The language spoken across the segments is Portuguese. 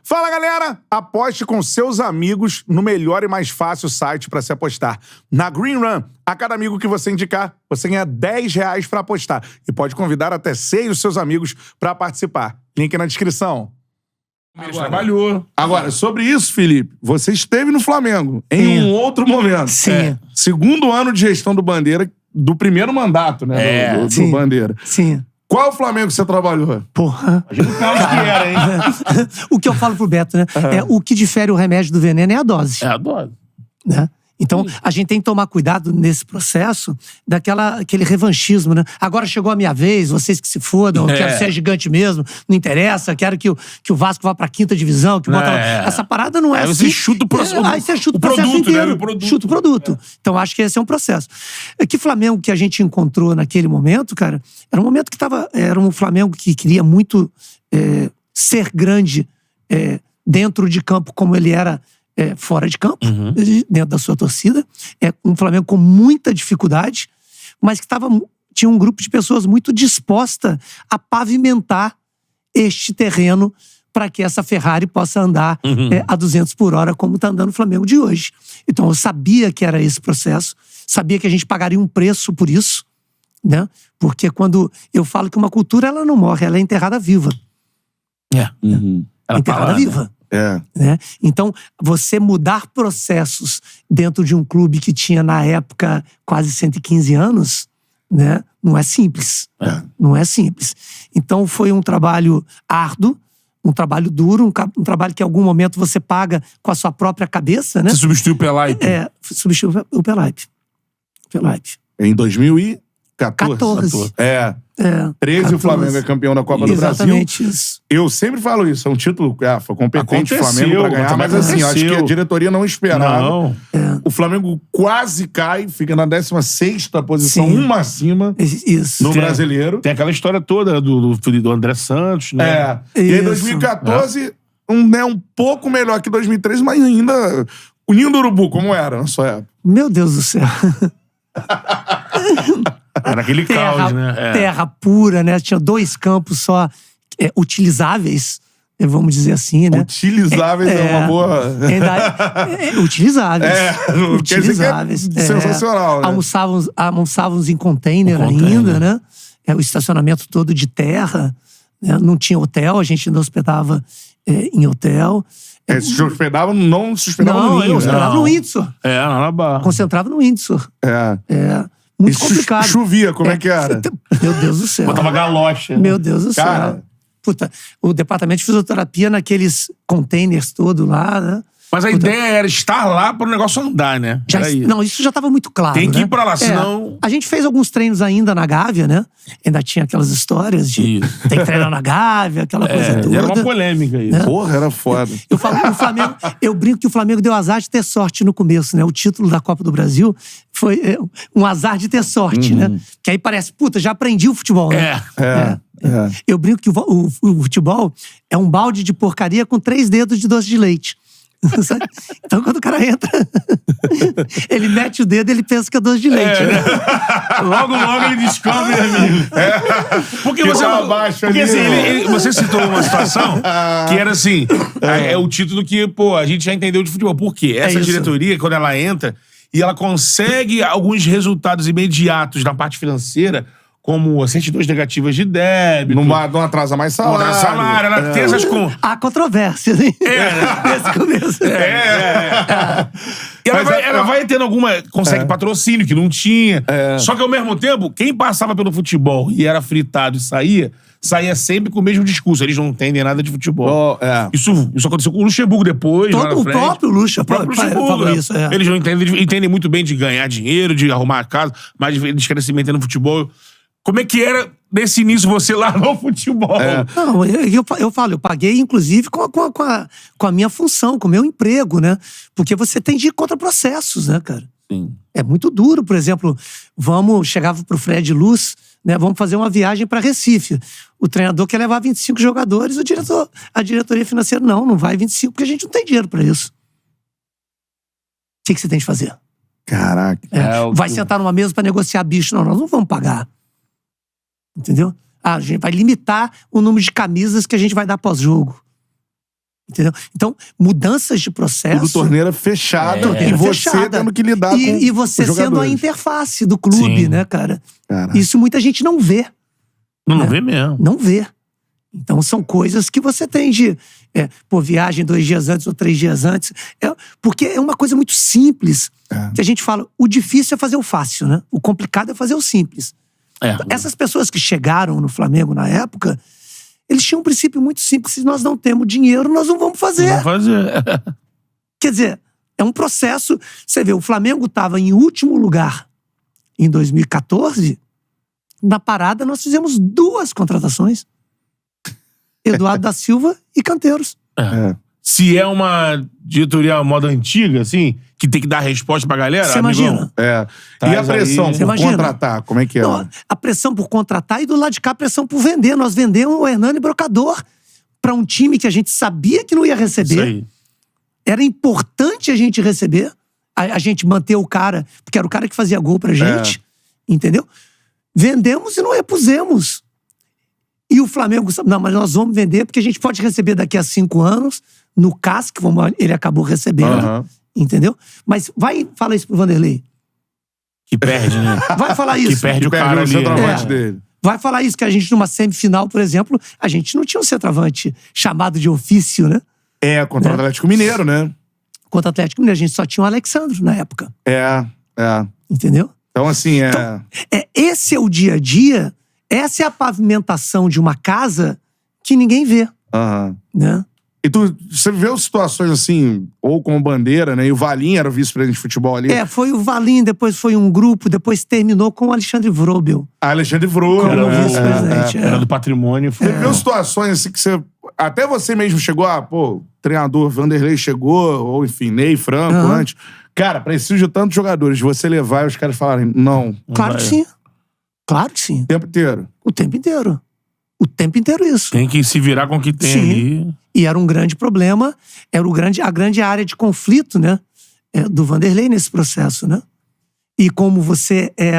Fala, galera! Aposte com seus amigos no melhor e mais fácil site para se apostar. Na Green Run, a cada amigo que você indicar, você ganha R$10 para apostar e pode convidar até 6 dos seus amigos para participar. Link na descrição. Trabalhou. Agora, sobre isso, Felipe, você esteve no Flamengo em um outro momento. Sim. Segundo ano de gestão do Bandeira, do primeiro mandato, né? Do Bandeira. Sim. Qual Flamengo você trabalhou? Porra. A gente não sabe o que era, hein? O que eu falo pro Beto, né? É, o que difere o remédio do veneno é a dose. É a dose. Né? Então, a gente tem que tomar cuidado nesse processo daquele revanchismo, né? Agora chegou a minha vez, vocês que se fodam, eu quero ser gigante mesmo, não interessa, quero que o Vasco vá pra 5ª divisão, que bota... Essa parada não é aí assim. Você chuta o processo. Aí você chuta o processo produto, inteiro. né? O produto. Chuta o produto. Então, acho que esse é um processo. Que Flamengo que a gente encontrou naquele momento, cara, era um momento que era um Flamengo que queria muito ser grande dentro de campo como ele era fora de campo, dentro da sua torcida. É um Flamengo com muita dificuldade, mas que tinha um grupo de pessoas muito disposta a pavimentar este terreno para que essa Ferrari possa andar a 200 por hora, como está andando o Flamengo de hoje. Então, eu sabia que era esse processo, sabia que a gente pagaria um preço por isso, né? Porque quando eu falo que uma cultura, ela não morre, ela é enterrada viva. Ela enterrada tá lá, viva. Né? Então, você mudar processos dentro de um clube que tinha, na época, quase 115 anos, né? Não é simples. Não é simples. Então, foi um trabalho árduo, um trabalho duro, um trabalho que, em algum momento, você paga com a sua própria cabeça, né? Você substituiu o Pelaipe? Substituiu o Pelaipe. Em 2014. 14. 13 o Flamengo é campeão da Copa do Brasil. Exatamente isso. Eu sempre falo isso, é um título, foi competente o Aconteceu, Flamengo pra ganhar, mas assim, eu acho que a diretoria não esperava. Não. O Flamengo quase cai, fica na 16ª posição, uma acima Isso. no Brasileiro. Tem aquela história toda do André Santos, né? E em 2014, um pouco melhor que 2013, mas ainda o Ninho do Urubu, como era na sua época. Meu Deus do céu. Era aquele caos, né? Terra pura, né? Tinha 2 campos só utilizáveis, vamos dizer assim, né? Utilizáveis é uma boa... Utilizáveis. Utilizáveis. Sensacional, né? Almoçávamos em container ainda, né? O estacionamento todo de terra, né? Não tinha hotel, a gente não hospedava em hotel. Se hospedava, não se hospedava no Ninho. Eu hospedava no Windsor. Na Barra. Concentrava no Windsor. Muito complicado. Chovia, como é que era? Meu Deus do céu. Botava galocha. Meu Deus do céu. Cara. Puta, o departamento de fisioterapia naqueles containers todo lá, né? Mas a ideia era estar lá para o negócio andar, né? Não, isso já estava muito claro. Tem que né? ir pra lá, senão... A gente fez alguns treinos ainda na Gávea, né? Ainda tinha aquelas histórias de tem que treinar na Gávea, aquela coisa toda. Era uma polêmica isso. Porra, era foda. Eu falo que o Flamengo, eu brinco que o Flamengo deu azar de ter sorte no começo, né? O título da Copa do Brasil foi um azar de ter sorte, né? Que aí parece, puta, já aprendi o futebol, né? Eu brinco que o futebol é um balde de porcaria com 3 dedos de doce de leite. Então, quando o cara entra, ele mete o dedo e ele pensa que é doce de leite. Né? Logo ele descobre, amigo. Porque você citou uma situação que era assim, é o título que, a gente já entendeu de futebol. Por quê? Essa diretoria, quando ela entra e ela consegue alguns resultados imediatos na parte financeira, como certidões negativas de débito. Não atrasa mais salário. Ela tem essas contas. Há controvérsias, hein? Nesse começo. E ela vai tendo consegue patrocínio, que não tinha. Só que ao mesmo tempo, quem passava pelo futebol e era fritado e saía sempre com o mesmo discurso. Eles não entendem nada de futebol. Isso aconteceu com o Luxemburgo depois. O próprio Luxemburgo falou isso. Eles não entendem muito bem de ganhar dinheiro, de arrumar a casa, mas de crescimento no futebol. Como é que era nesse início você lá no futebol? Não, eu falo, eu paguei inclusive com a minha função, com o meu emprego, né? Porque você tem de ir contra processos, né, cara? Sim. É muito duro, por exemplo, chegava pro Fred Luz, né? Vamos fazer uma viagem para Recife. O treinador quer levar 25 jogadores, a diretoria financeira, não vai 25, porque a gente não tem dinheiro para isso. O que você tem de fazer? Caraca. Vai sentar numa mesa para negociar bicho. Não, nós não vamos pagar. Entendeu? A gente vai limitar o número de camisas que a gente vai dar pós-jogo. Entendeu? Então, mudanças de processo... Tudo torneira fechada e você tendo que lidar e você com os sendo a jogadores. interface do clube, Sim. né, cara? Caraca. Isso muita gente não vê. Não vê mesmo. Não vê. Então, são coisas que você tem de... viagem 2 dias antes ou 3 dias antes. Porque é uma coisa muito simples. Que a gente fala, o difícil é fazer o fácil, né? O complicado é fazer o simples. Essas pessoas que chegaram no Flamengo na época, eles tinham um princípio muito simples. Se nós não temos dinheiro, nós não vamos fazer. Vamos fazer. Quer dizer, é um processo... Você vê, o Flamengo estava em último lugar em 2014. Na parada, nós fizemos 2 contratações. Eduardo da Silva e Canteiros. Se é uma diretoria à moda antiga, assim, que tem que dar resposta pra galera, Você amigão, imagina? E a pressão aí- por Você imagina? contratar, como é que é? Não, a pressão por contratar e do lado de cá a pressão por vender. Nós vendemos o Hernani Brocador para um time que a gente sabia que não ia Isso receber. aí. Era importante a gente receber, a gente manter o cara, porque era o cara que fazia gol pra gente, entendeu? Vendemos e não repusemos. E o Flamengo, não, mas nós vamos vender porque a gente pode receber daqui a 5 anos, no CAS, que ele acabou recebendo, entendeu? Mas fala isso pro Vanderlei. Que perde, né? Vai falar isso. Que perde o Perde cara o ali. centroavante É. dele. Vai falar isso, que a gente numa semifinal, por exemplo, a gente não tinha um centroavante chamado de ofício, né? Contra o Atlético Mineiro, né? Contra o Atlético Mineiro, a gente só tinha o Alexandre na época, entendeu? Então, assim, Esse é o dia a dia, essa é a pavimentação de uma casa que ninguém vê, né? E você viveu situações assim, ou como Bandeira, né? E o Valim era o vice-presidente de futebol ali. Foi o Valim, depois foi um grupo, depois terminou com o Alexandre Vrobel. Alexandre Vrobel. Como vice-presidente. Era do patrimônio. Você viveu situações assim que você... Até você mesmo chegou treinador Vanderlei chegou, ou enfim, Ney Franco antes. Cara, preciso de tantos jogadores. Você levar e os caras falarem, não. Claro que sim. Claro que sim. O tempo inteiro. O tempo inteiro. O tempo inteiro isso. Tem que se virar com o que tem Sim. ali. E era um grande problema, era a grande área de conflito, né? Do Vanderlei nesse processo, né? E como você é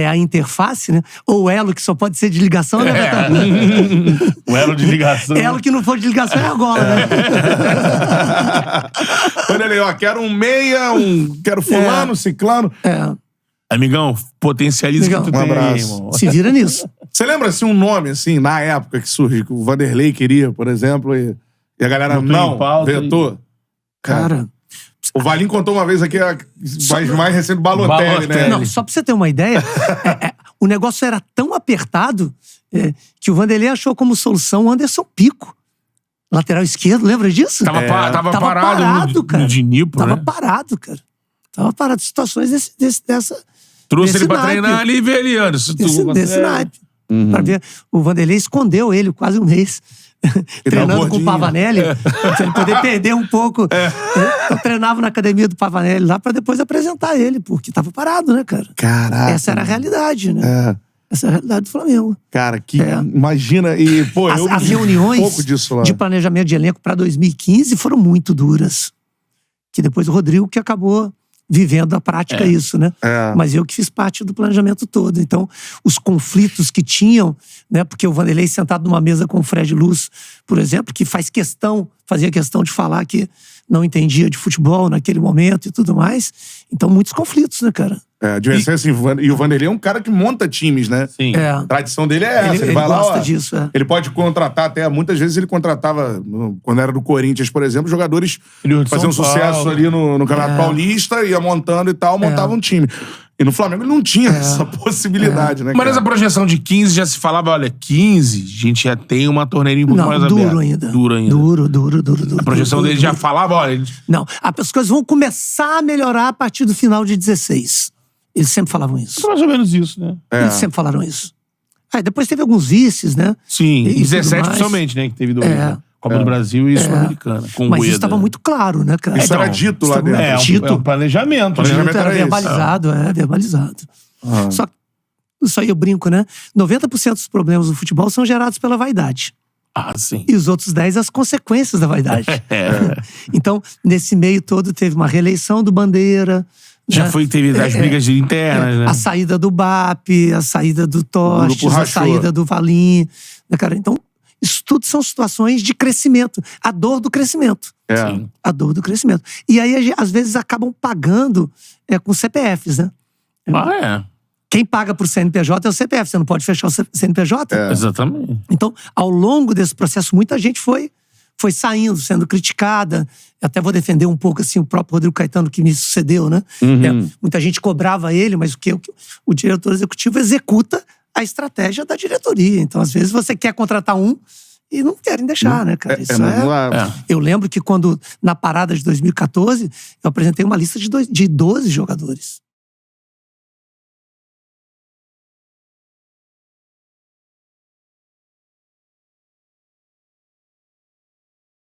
a interface, né? Ou o elo que só pode ser de ligação, né, Betão? O elo de ligação. Elo que não for de ligação é agora, né? Vanderlei, quero um meia, quero fulano, ciclano. Amigão, potencializa Amigão, que tu tem aí, abraço. irmão. Se vira nisso. Você lembra, assim, um nome, assim, na época que surgiu, que o Vanderlei queria, por exemplo, e a galera Botou não, em pauta vetou? Cara, O Valim contou uma vez aqui, mais recente, do Balotelli, né? Balotelli. não, só pra você ter uma ideia, o negócio era tão apertado que o Vanderlei achou como solução o Anderson Pico. Lateral esquerdo, lembra disso? Tava parado cara. no Dinipo, Tava né? parado, cara. Tava parado. Situações dessa... Trouxe desse ele pra naipe. treinar ali e ver ele, Anderson. Desse naipe. Pra ver. O Vanderlei escondeu ele quase um mês. Treinando com o gordinho. Pavanelli. Pra ele poder perder um pouco. Eu treinava na academia do Pavanelli lá pra depois apresentar ele, porque tava parado, né, cara? Caraca. Essa era a realidade, né? Essa é a realidade do Flamengo. Cara, imagina, e, pô, eu As vi um reuniões pouco disso lá. de planejamento de elenco pra 2015 foram muito duras. Que depois o Rodrigo que acabou vivendo a prática isso, né? Mas eu que fiz parte do planejamento todo. Então, os conflitos que tinham, né? Porque o Vanderlei sentado numa mesa com o Fred Luz, por exemplo, que fazia questão de falar que não entendia de futebol naquele momento e tudo mais. Então, muitos conflitos, né, cara? Devia ser assim, e o Vanderlei é um cara que monta times, né? Sim. A tradição dele é essa. Ele vai lá, gosta disso, Ele pode contratar até, muitas vezes ele contratava, quando era do Corinthians, por exemplo, jogadores que faziam São sucesso Paulo. ali no Campeonato Paulista, ia montando e tal, montava um time. E no Flamengo ele não tinha essa possibilidade, né, Mas cara? nessa projeção de 15 já se falava, olha, 15, a gente já tem uma torneirinha um pouco Não, mais aberta. duro ainda. Duro ainda. Duro. A projeção dele já falava, olha... Não, as coisas vão começar a melhorar a partir do final de 16. Eles sempre falavam isso. Mais ou menos isso, né? Eles sempre falaram isso. Aí depois teve alguns vices, né? Sim, E em tudo 17 mais. principalmente, né? Que teve do Copa do Brasil e Sul-Americana. Com Mas Gueda. isso estava muito claro, né, cara? Isso era dito lá dentro. Dito. É um planejamento. Planejamento Era era esse. verbalizado, verbalizado. Só que, isso aí eu brinco, né? 90% dos problemas do futebol são gerados pela vaidade. Ah, sim. E os outros 10% as consequências da vaidade. Então, nesse meio todo, teve uma reeleição do Bandeira. Já né? teve as brigas internas, né? A saída do BAP, a saída do O grupo Tostes, a rachou. saída do Valim. Né, cara? Então, Isso tudo são situações de crescimento. A dor do crescimento. Sim. A dor do crescimento. E aí, às vezes, acabam pagando com CPFs, né? Quem paga por CNPJ é o CPF. Você não pode fechar o CNPJ. Exatamente. Então, ao longo desse processo, muita gente foi saindo, sendo criticada. Até vou defender um pouco assim, o próprio Rodrigo Caetano, que me sucedeu, né? Muita gente cobrava ele, mas o diretor executivo executa a estratégia da diretoria. Então, às vezes, você quer contratar um e não querem deixar, né, cara? Eu lembro que quando, na parada de 2014, eu apresentei uma lista de 12 jogadores.